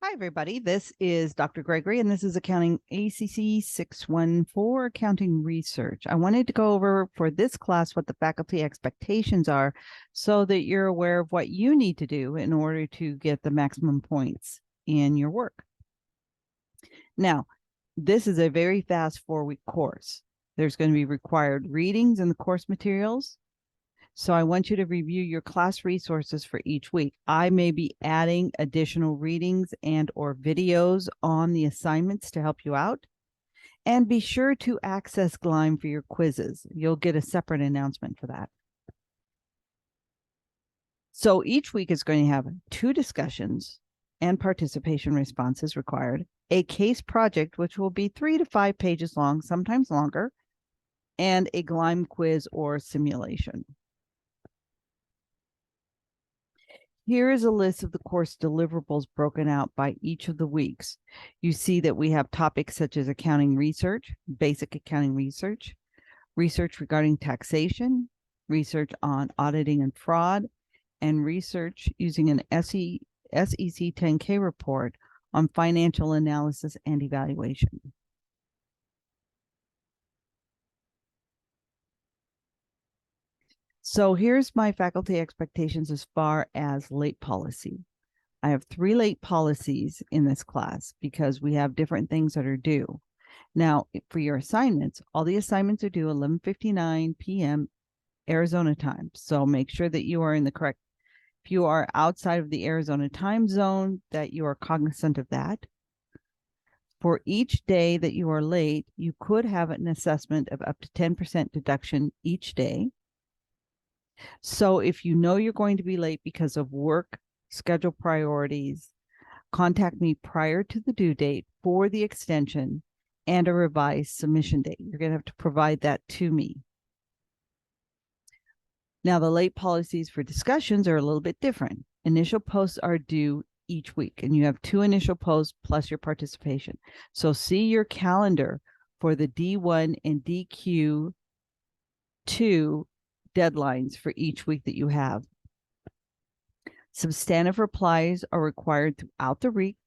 Hi, everybody. This is Dr. Gregory, and this is Accounting ACC614 Accounting Research. I wanted to go over for this class what the faculty expectations are so that you're aware of what you need to do in order to get the maximum points in your work. Now, this is a very fast 4-week course. There's going to be required readings in the course materials. So I want you to review your class resources for each week. I may be adding additional readings and or videos on the assignments to help you out. And be sure to access Gleim for your quizzes. You'll get a separate announcement for that. So each week is going to have 2 discussions and participation responses required, a case project, which will be 3 to 5 pages long, sometimes longer, and a Gleim quiz or simulation. Here is a list of the course deliverables broken out by each of the weeks. You see that we have topics such as accounting research, basic accounting research, research regarding taxation, research on auditing and fraud, and research using an SEC 10K report on financial analysis and evaluation. So here's my faculty expectations as far as late policy. I have 3 late policies in this class because we have different things that are due. Now, for your assignments, all the assignments are due 11:59 p.m. Arizona time. So make sure that you are in the correct, if you are outside of the Arizona time zone, that you are cognizant of that. For each day that you are late, you could have an assessment of up to 10% deduction each day. So if you know you're going to be late because of work, schedule priorities, contact me prior to the due date for the extension and a revised submission date. You're going to have to provide that to me. Now, the late policies for discussions are a little bit different. Initial posts are due each week, and you have 2 initial posts plus your participation. So see your calendar for the D1 and DQ2 deadlines for each week that you have. Substantive replies are required throughout the week,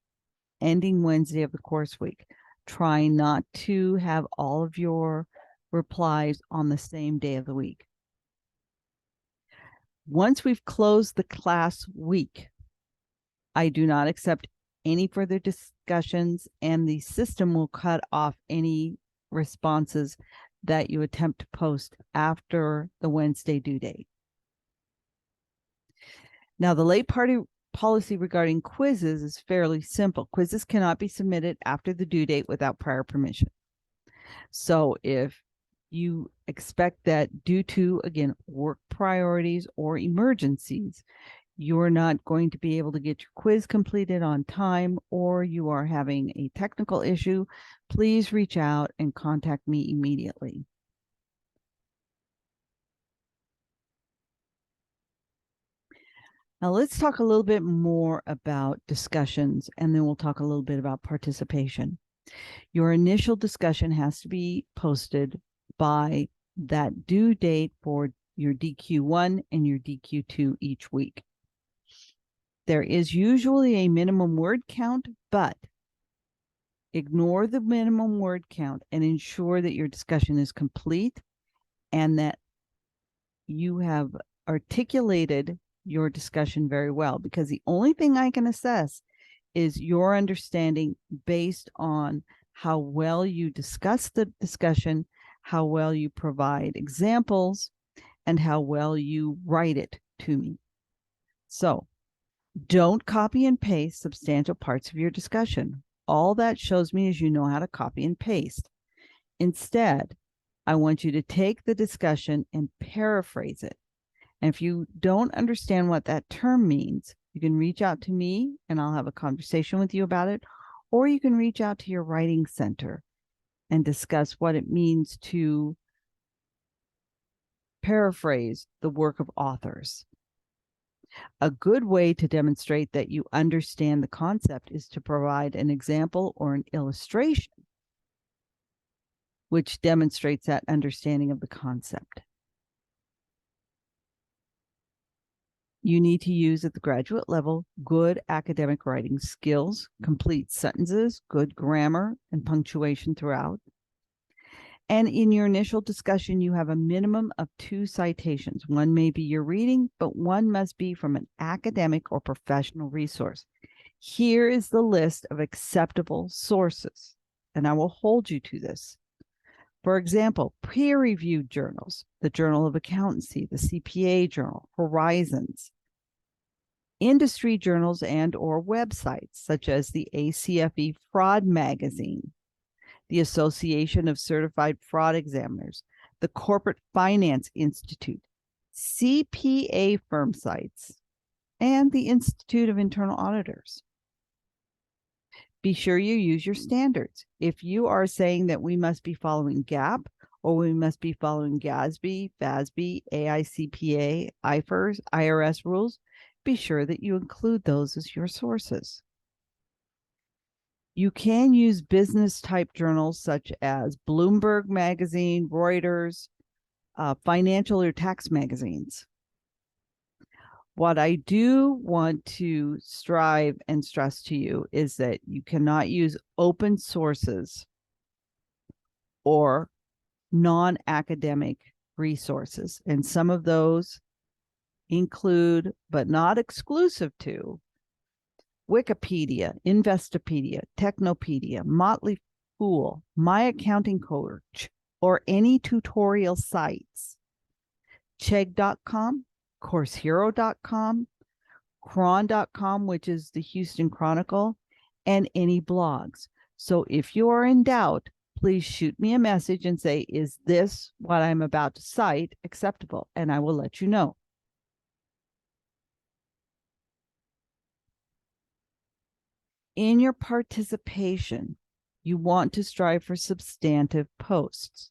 ending Wednesday of the course week. Try not to have all of your replies on the same day of the week. Once we've closed the class week, I do not accept any further discussions, and the system will cut off any responses that you attempt to post after the Wednesday due date. Now, the late policy regarding quizzes is fairly simple. Quizzes cannot be submitted after the due date without prior permission. So if you expect that due to, again, work priorities or emergencies, you're not going to be able to get your quiz completed on time, or you are having a technical issue, please reach out and contact me immediately. Now let's talk a little bit more about discussions, and then we'll talk a little bit about participation. Your initial discussion has to be posted by that due date for your DQ1 and your DQ2 each week. There is usually a minimum word count, but ignore the minimum word count and ensure that your discussion is complete and that you have articulated your discussion very well, because the only thing I can assess is your understanding based on how well you discuss the discussion, how well you provide examples, and how well you write it to me. So don't copy and paste substantial parts of your discussion. All that shows me is you know how to copy and paste. Instead, I want you to take the discussion and paraphrase it. And if you don't understand what that term means, you can reach out to me and I'll have a conversation with you about it, or you can reach out to your writing center and discuss what it means to paraphrase the work of authors. A good way to demonstrate that you understand the concept is to provide an example or an illustration which demonstrates that understanding of the concept. You need to use at the graduate level good academic writing skills, complete sentences, good grammar, and punctuation throughout. And in your initial discussion, you have a minimum of 2 citations. One may be your reading, but one must be from an academic or professional resource. Here is the list of acceptable sources, and I will hold you to this. For example, peer-reviewed journals, the Journal of Accountancy, the CPA Journal, Horizons, industry journals and or websites such as the ACFE Fraud Magazine, the Association of Certified Fraud Examiners, the Corporate Finance Institute, CPA firm sites, and the Institute of Internal Auditors. Be sure you use your standards. If you are saying that we must be following GAAP or we must be following GASB, FASB, AICPA, IFRS, IRS rules, be sure that you include those as your sources. You can use business type journals such as Bloomberg Magazine, Reuters, financial or tax magazines. What I do want to strive and stress to you is that you cannot use open sources or non-academic resources. And some of those include, but not exclusive to, Wikipedia, Investopedia, Technopedia, Motley Fool, My Accounting Coach, or any tutorial sites. Chegg.com, CourseHero.com, Cron.com, which is the Houston Chronicle, and any blogs. So if you are in doubt, please shoot me a message and say, is this what I'm about to cite acceptable? And I will let you know. In your participation, you want to strive for substantive posts.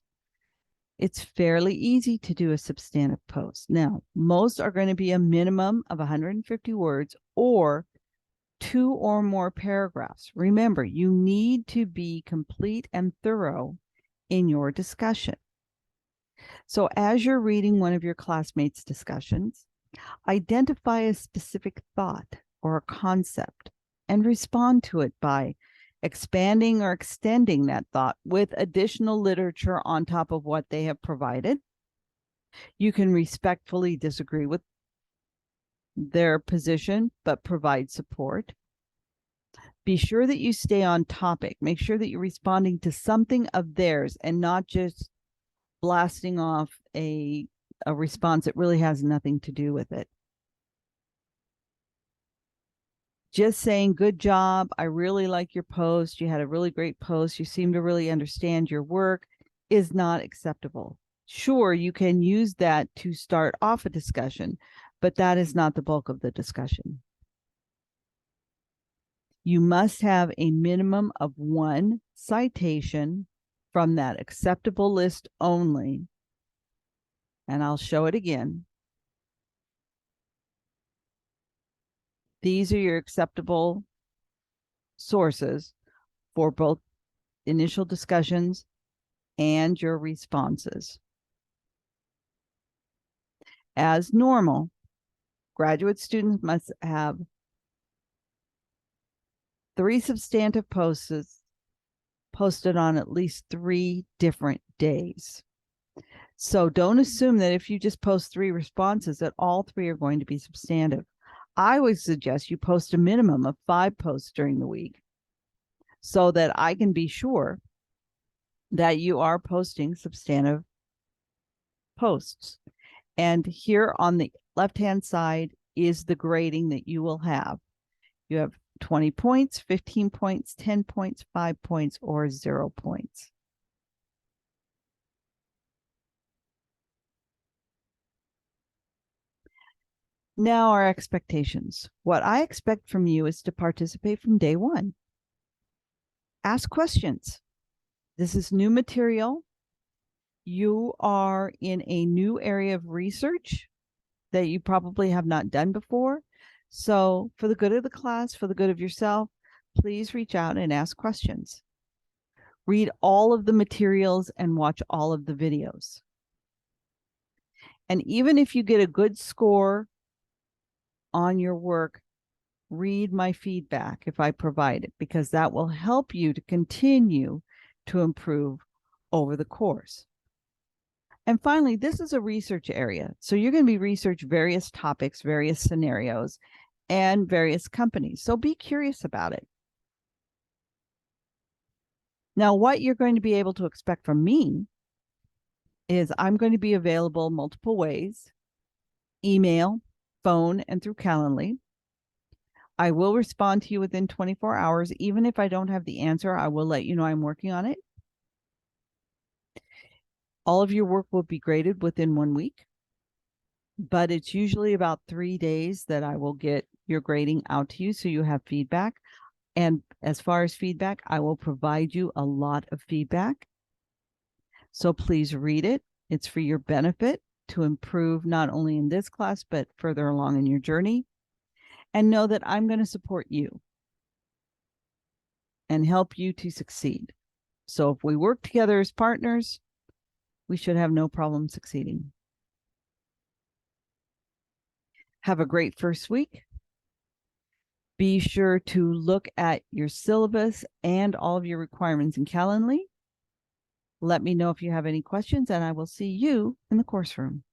It's fairly easy to do a substantive post. Now, most are going to be a minimum of 150 words or 2 or more paragraphs. Remember, you need to be complete and thorough in your discussion. So as you're reading one of your classmates' discussions, identify a specific thought or a concept and respond to it by expanding or extending that thought with additional literature on top of what they have provided. You can respectfully disagree with their position, but provide support. Be sure that you stay on topic. Make sure that you're responding to something of theirs and not just blasting off a response that really has nothing to do with it. Just saying, good job, I really like your post, you had a really great post, you seem to really understand your work, is not acceptable. Sure, you can use that to start off a discussion, but that is not the bulk of the discussion. You must have a minimum of 1 citation from that acceptable list only. And I'll show it again. These are your acceptable sources for both initial discussions and your responses. As normal, graduate students must have 3 substantive posts posted on at least 3 different days. So don't assume that if you just post 3 responses that all 3 are going to be substantive. I would suggest you post a minimum of 5 posts during the week so that I can be sure that you are posting substantive posts. And here on the left-hand side is the grading that you will have. You have 20 points, 15 points, 10 points, 5 points, or 0 points. Now our expectations. What I expect from you is to participate from day 1. Ask questions. This is new material. You are in a new area of research that you probably have not done before. So for the good of the class, for the good of yourself, please reach out and ask questions. Read all of the materials and watch all of the videos. And even if you get a good score on your work, read my feedback if I provide it, because that will help you to continue to improve over the course. And finally, this is a research area. So you're going to be research various topics, various scenarios, and various companies. So be curious about it. Now, what you're going to be able to expect from me is I'm going to be available multiple ways: email, phone, and through Calendly. I will respond to you within 24 hours. Even if I don't have the answer, I will let you know I'm working on it. All of your work will be graded within 1 week, but it's usually about 3 days that I will get your grading out to you so you have feedback. And as far as feedback, I will provide you a lot of feedback. So please read it. It's for your benefit to improve not only in this class, but further along in your journey. And know that I'm going to support you and help you to succeed. So if we work together as partners, we should have no problem succeeding. Have a great first week. Be sure to look at your syllabus and all of your requirements in Calendly. Let me know if you have any questions, and I will see you in the course room.